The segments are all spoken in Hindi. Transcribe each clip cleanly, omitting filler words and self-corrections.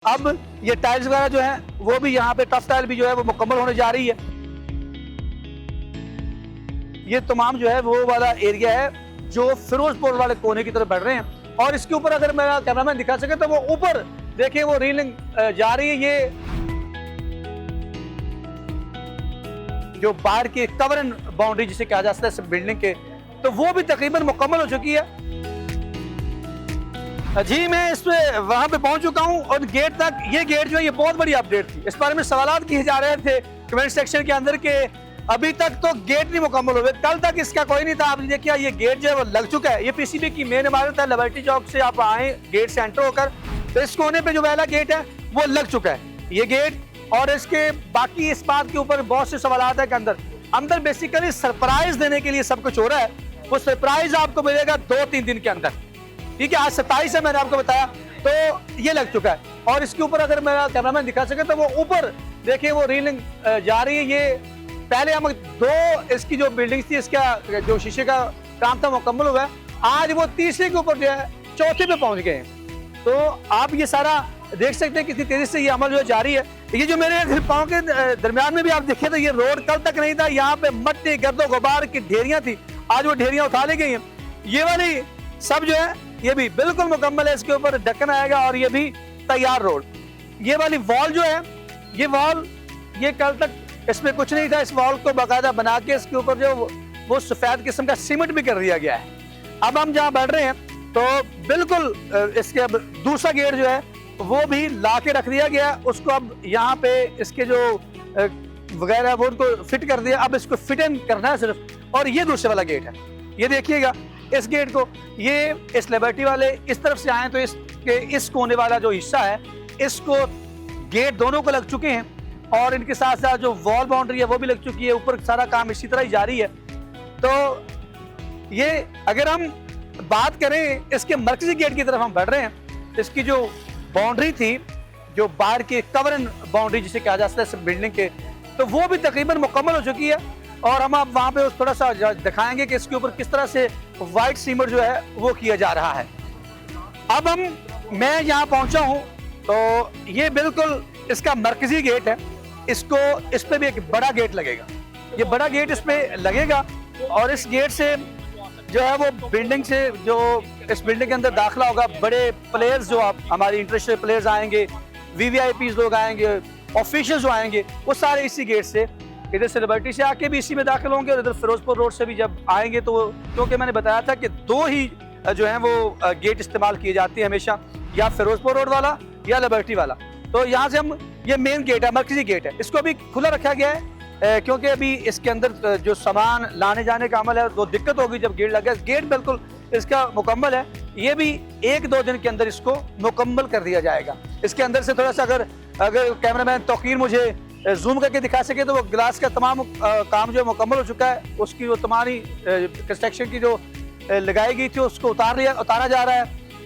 अब ये टाइल्स वगैरह जो है वो भी यहाँ पे टफ टाइल भी जो है वो मुकम्मल होने जा रही है। ये तमाम जो है वो वाला एरिया है जो फिरोजपुर वाले कोने की तरफ बढ़ रहे हैं। और इसके ऊपर अगर मेरा कैमरामैन दिखा सके तो वो ऊपर देखिए वो रीलिंग जा रही है। ये जो बाहर की कवर एंड बाउंड्री जिसे कहा जा सकता है इस बिल्डिंग के, तो वो भी तकरीबन मुकम्मल हो चुकी है। जी मैं इस पे वहां पे पहुंच चुका हूं और गेट तक, ये गेट जो है ये बहुत बड़ी अपडेट थी। इस बारे में सवाल किए जा रहे थे कमेंट सेक्शन के अंदर के अभी तक तो गेट नहीं मुकम्मल हुए, कल तक इसका कोई नहीं था। आपने देखिए ये गेट जो है वो लग चुका है। ये पीसीबी की मेन इमारत है, लिबर्टी चौक से आप आए गेट से एंटर होकर तो इस कोने पे जो पहला गेट है वो लग चुका है ये गेट। और इसके बाकी इस बात के ऊपर बहुत से सवाल है कि अंदर बेसिकली सरप्राइज देने के लिए सब कुछ हो रहा है। वो सरप्राइज आपको मिलेगा 2-3 दिन के अंदर, ठीक है। आज 27 है, मैंने आपको बताया, तो ये लग चुका है। और इसके ऊपर अगर मेरा कैमरामैन दिखा सके तो वो ऊपर देखिए वो रीलिंग जा रही है। ये पहले हम 2 इसकी जो बिल्डिंग थी इसका जो शीशे का काम था मुकम्मल हुआ है। आज वो तीसरे के ऊपर जो है चौथे पे पहुंच गए हैं। तो आप ये सारा देख सकते हैं कितनी तेजी से ये अमल जो है जारी है। ये जो मेरे पाँव के दरमियान में भी आप देखिए तो ये रोड कल तक नहीं था, यहाँ पे मट्टी गर्दो गुबार की ढेरियां थी, आज वो ढेरियां उठा ली गई हैं। ये वाली सब जो है ये भी बिल्कुल मुकम्मल है, इसके ऊपर ढक्कन आएगा और ये भी तैयार रोड। ये वाली वॉल जो है ये वॉल ये कल तक इसमें कुछ नहीं था, इस वॉल को बाकायदा बना के इसके ऊपर जो वो सफेद किस्म का सीमेंट भी कर दिया गया है। अब हम जहाँ बैठ रहे हैं तो बिल्कुल इसके अब दूसरा गेट जो है वो भी ला के रख दिया गया, उसको अब यहाँ पे इसके जो वगैरह वो उनको फिट कर दिया। अब इसको फिट इन करना है सिर्फ। और ये दूसरे वाला गेट है, ये देखिएगा इस गेट को, ये इस लिबर्टी वाले इस तरफ से आए तो इस कोने वाला जो हिस्सा है इसको गेट दोनों को लग चुके हैं और इनके साथ साथ जो वॉल बाउंड्री है वो भी लग चुकी है। ऊपर सारा काम इसी तरह ही जारी है। तो ये अगर हम बात करें इसके मरकजी गेट की तरफ हम बढ़ रहे हैं, इसकी जो बाउंड्री थी जो बाहर की कवर एंड बाउंड्री जिसे कहा जा सकता है इस बिल्डिंग के, तो वो भी तकरीबन मुकम्मल हो चुकी है। और हम आप वहाँ पे थोड़ा सा दिखाएंगे कि इसके ऊपर किस तरह से वाइट सीमेंट जो है वो किया जा रहा है। अब मैं यहाँ पहुँचा हूँ तो ये बिल्कुल इसका मरकजी गेट है। इस पे भी एक बड़ा गेट लगेगा, ये बड़ा गेट इस पे लगेगा। और इस गेट से जो है वो बिल्डिंग से जो इस बिल्डिंग के अंदर दाखिला होगा, बड़े प्लेयर्स जो आप हमारी इंटरनेशनल प्लेयर्स आएंगे, वीवीआईपीज लोग आएंगे, ऑफिशियल्स जो आएंगे वो सारे इसी गेट से, इधर से लिबर्टी से आके भी इसी में दाखिल होंगे और इधर फिरोजपुर रोड से भी जब आएंगे तो क्योंकि मैंने बताया था कि 2 ही जो है वो गेट इस्तेमाल किए जाते हैं हमेशा, या फिरोजपुर रोड वाला या लिबर्टी वाला। तो यहाँ से हम ये मेन गेट है, मरकजी गेट है, इसको अभी खुला रखा गया है क्योंकि अभी इसके अंदर जो सामान लाने जाने का अमल है वो दिक्कत होगी जब गेट लगा। गेट बिल्कुल इसका मुकम्मल है, ये भी 1-2 दिन के अंदर इसको मुकम्मल कर दिया जाएगा। इसके अंदर से थोड़ा सा अगर कैमरामैन तौकीर मुझे जूम करके दिखा सके तो वो ग्लास का तमाम काम जो मुकम्मल हो चुका है। उसकी वो तमाम कंस्ट्रक्शन की जो लगाई गई थी उसको उतारा जा रहा है।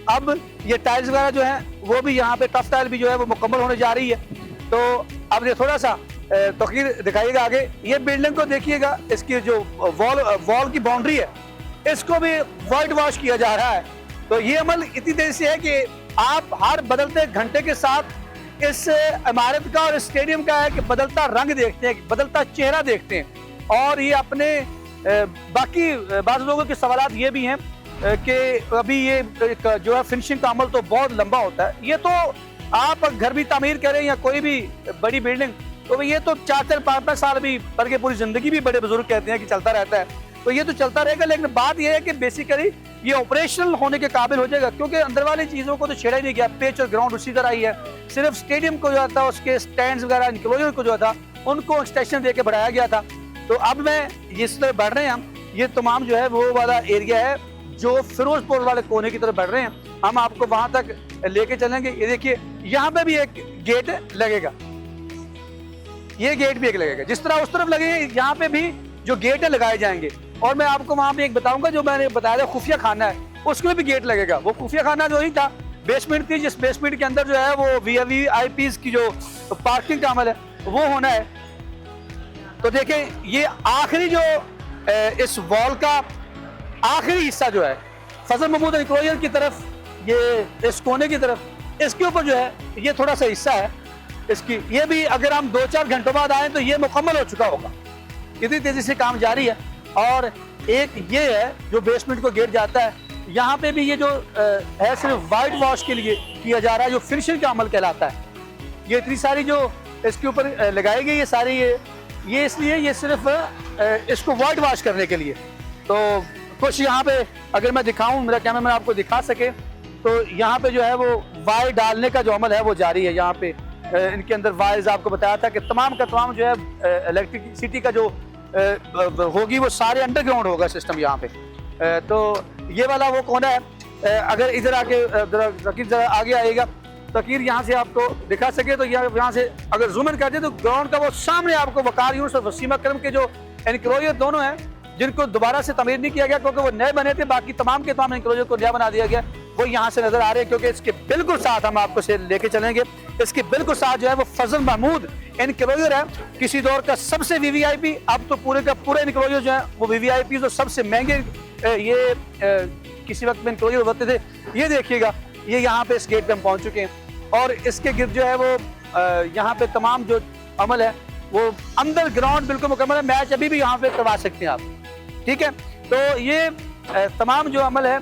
अब ये टाइल्स वगैरह जो है वो भी यहाँ पे टफ टाइल भी जो है वो मुकम्मल होने जा रही है। तो अब ये थोड़ा सा तौकीर दिखाइएगा आगे, ये बिल्डिंग को देखिएगा, इसकी जो वॉल की बाउंड्री है इसको भी वाइट वॉश किया जा रहा है। तो ये अमल इतनी देर से है कि आप हर बदलते घंटे के साथ इस इमारत का और स्टेडियम का है कि बदलता रंग देखते हैं, बदलता चेहरा देखते हैं। और ये अपने बाकी बाज़ लोगों के सवालात ये भी हैं कि अभी ये जो है फिनिशिंग का अमल तो बहुत लंबा होता है। ये तो आप घर भी तामीर करें या कोई भी बड़ी बिल्डिंग, तो ये तो 4-5 साल भी बल्कि पूरी जिंदगी भी बड़े बुजुर्ग कहते हैं कि चलता रहता है। तो ये तो चलता रहेगा, लेकिन बात यह है कि बेसिकली ये ऑपरेशनल होने के काबिल हो जाएगा क्योंकि अंदर वाली चीज़ों को तो छेड़ा ही नहीं गया। पिच और ग्राउंड उसी तरह ही है, सिर्फ स्टेडियम को जो था उसके स्टैंड्स वगैरह इंक्लोजर को जो था उनको एक्सटेंशन दे के बढ़ाया गया था। तो अब मैं इस तरह बढ़ रहे हैं हम, ये तमाम जो है वो वाला एरिया है जो फिरोजपुर वाले कोने की तरफ बढ़ रहे हैं। हम आपको वहां तक लेके चलेंगे। ये देखिए यहाँ पे भी एक गेट लगेगा, ये गेट भी एक लगेगा, जिस तरह उस तरफ लगे यहाँ पे भी जो गेट है लगाए जाएंगे। और मैं आपको वहां पे एक बताऊंगा, जो मैंने बताया था खुफिया खाना है उसमें भी गेट लगेगा। वो खुफिया खाना जो ही था बेसमेंट थी, जिस बेसमेंट के अंदर जो है वो वीआईपीज की जो पार्किंग का अमल है वो होना है। तो देखें ये आखिरी जो इस वॉल का आखिरी हिस्सा जो है फजल महमूद इंक्लोजर की तरफ, ये इस कोने की तरफ इसके ऊपर जो है ये थोड़ा सा हिस्सा है इसकी, ये भी अगर हम 2-4 घंटों बाद आए तो ये मुकम्मल हो चुका होगा। इतनी तेजी से काम जारी है। और एक ये है जो बेसमेंट को गेट जाता है, यहाँ पे भी ये जो है सिर्फ वाइट वॉश के लिए किया जा रहा है, जो फिनिशिंग का अमल कहलाता है। ये इतनी सारी जो इसके ऊपर लगाई गई है सारी, ये इसलिए ये सिर्फ इसको वाइट वॉश करने के लिए। तो कुछ यहाँ पे अगर मैं दिखाऊं, मेरा कैमरा मैन आपको दिखा सके, तो यहाँ पे जो है वो वायर डालने का जो अमल है वो जारी है। यहाँ पे इनके अंदर वायर्स आपको बताया था कि तमाम का तमाम जो है इलेक्ट्रिसिटी का जो होगी वो सारे अंडरग्राउंड होगा सिस्टम यहाँ पे। तो ये वाला वो कोना है। अगर इधर आके तकीर जरा आगे आएगा, तकीर यहाँ से आपको दिखा सके तो यहाँ से अगर जूम इन करते तो ग्राउंड का वो सामने आपको वकार यूनुस और वसीम अकरम के जो एनक्लोजर दोनों हैं, जिनको दोबारा से तमीर नहीं किया गया क्योंकि वो नए बने थे, बाकी तमाम के तमाम एनक्लोजर को नया बना दिया गया, वो यहाँ से नजर आ रहे हैं। क्योंकि इसके बिल्कुल साथ हम आपको से लेके चलेंगे, इसके बिल्कुल साथ जो है वो फजल महमूद एनक्लोजर है, किसी दौर का सबसे वीवीआईपी। अब तो पूरे का पूरे एनक्लोजर जो है वो वीवीआईपी जो सबसे महंगे ये किसी वक्त में एनक्लोजर होते थे। ये देखिएगा, ये यहाँ पे इस गेट पे हम पहुंच चुके हैं और इसके गिर्द जो है वो यहाँ पे तमाम जो अमल है वो अंदर ग्राउंड बिल्कुल मुकम्मल है। मैच अभी भी यहाँ पे करवा सकते हैं आप, ठीक है। तो ये तमाम जो अमल है,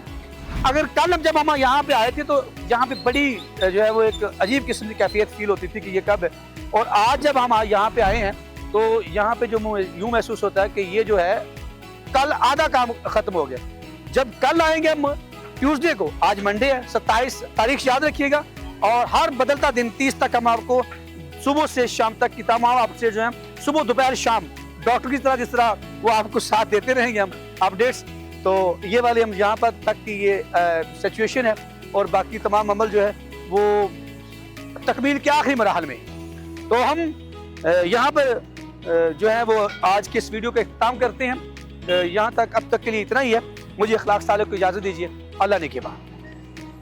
अगर कल जब हम यहाँ पे आए थे तो यहाँ पे बड़ी जो है वो एक अजीब किस्म की कैफियत फील होती थी कि ये कब है, और आज जब हम यहाँ पे आए हैं तो यहाँ पे जो यूं महसूस होता है कि ये जो है कल आधा काम खत्म हो गया। जब कल आएंगे हम ट्यूसडे को, आज मंडे है, 27 तारीख याद रखिएगा, और हर बदलता दिन 30 तक हम आपको सुबह से शाम तक की तमाम आपसे जो है सुबह दोपहर शाम डॉक्टर की तरह जिस तरह वो आपको साथ देते रहेंगे हम अपडेट्स। तो ये वाले हम यहाँ पर तक की ये सिचुएशन है, और बाकी तमाम अमल जो है वो तकमील के आखिरी मराहल में। तो हम यहाँ पर जो है वो आज के इस वीडियो का इख्तिताम करते हैं। यहाँ तक अब तक के लिए इतना ही है। मुझे अखलाक साले को इजाज़त दीजिए। अल्लाह ने के बाद।